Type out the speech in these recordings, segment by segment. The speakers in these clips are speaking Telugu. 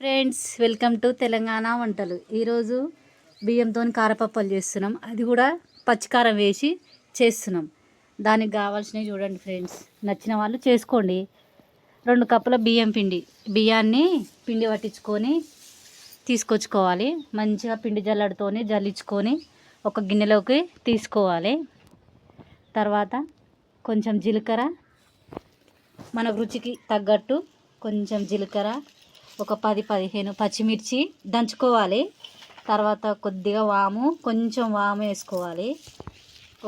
ఫ్రెండ్స్, వెల్కమ్ టు తెలంగాణ వంటలు. ఈరోజు బియ్యంతో కారపప్పలు చేస్తున్నాం. అది కూడా పచ్చికారం వేసి చేస్తున్నాం. దానికి కావాల్సినవి చూడండి ఫ్రెండ్స్. నచ్చిన వాళ్ళు చేసుకోండి. 2 కప్పుల బియ్యాన్ని పిండి పట్టించుకొని తీసుకొచ్చుకోవాలి. మంచిగా పిండి జల్లెడతోని జల్లించుకొని ఒక గిన్నెలోకి తీసుకోవాలి. తర్వాత కొంచెం జీలకర్ర, మన రుచికి తగ్గట్టు కొంచెం జీలకర్ర, ఒక 10-15 పచ్చిమిర్చి దంచుకోవాలి. తర్వాత కొద్దిగా కొంచెం వాము వేసుకోవాలి.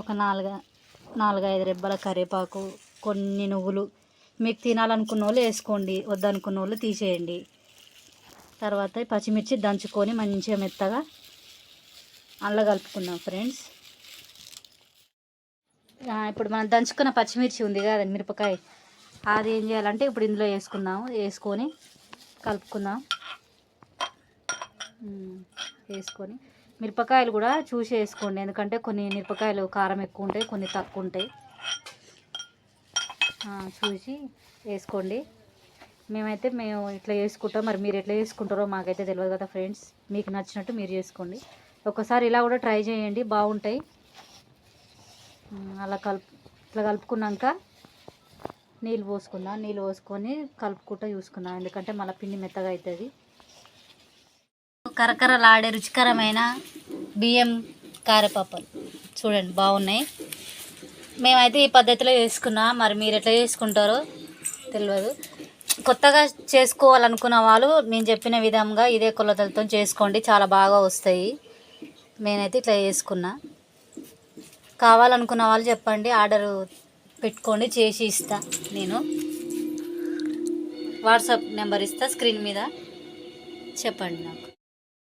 ఒక 4-5 రెబ్బల కరివేపాకు, కొన్ని నువ్వులు. మీకు తినాలనుకున్న వాళ్ళు వేసుకోండి, వద్దనుకున్న వాళ్ళు తీసేయండి. తర్వాత పచ్చిమిర్చి దంచుకొని మంచిగా మెత్తగా అలా కలుపుకుందాం ఫ్రెండ్స్. ఇప్పుడు మనం దంచుకున్న పచ్చిమిర్చి ఉంది కదా, మిరపకాయ, అది ఏం చేయాలంటే ఇప్పుడు ఇందులో వేసుకొని కలుపుకుందాం. వేసుకొని మిరపకాయలు కూడా చూసి వేసుకోండి, ఎందుకంటే కొన్ని మిరపకాయలు కారం ఎక్కువ ఉంటాయి, కొన్ని తక్కువ ఉంటాయి. చూసి వేసుకోండి. మేము ఇట్లా వేసుకుంటాం. మరి మీరు ఎట్లా చేసుకుంటారో మాకైతే తెలియదు కదా ఫ్రెండ్స్. మీకు నచ్చినట్టు మీరు చేసుకోండి. ఒకసారి ఇలా కూడా ట్రై చేయండి, బాగుంటాయి. అలా ఇట్లా కలుపుకున్నాక నీళ్ళు పోసుకుందాం. నీళ్ళు పోసుకొని కలుపుకుంటూ చూసుకుందాం, ఎందుకంటే మళ్ళీ పిండి మెత్తగా అవుతుంది. కరకరలాడే రుచికరమైన బియ్యం కారపప్పలు చూడండి, బాగున్నాయి. మేమైతే ఈ పద్ధతిలో చేసుకున్నా. మరి మీరు ఎట్లా చేసుకుంటారో తెలియదు. కొత్తగా చేసుకోవాలనుకున్న వాళ్ళు నేను చెప్పిన విధంగా ఇదే కొలతలతో చేసుకోండి, చాలా బాగా వస్తాయి. నేనైతే ఇట్లా చేసుకున్నా. కావాలనుకున్న వాళ్ళు చెప్పండి, ఆర్డర్ పెట్టుకోండి, చేసి ఇస్తా. నేను వాట్సాప్ నెంబర్ ఇస్తా, స్క్రీన్ మీద చెప్పండి నాకు.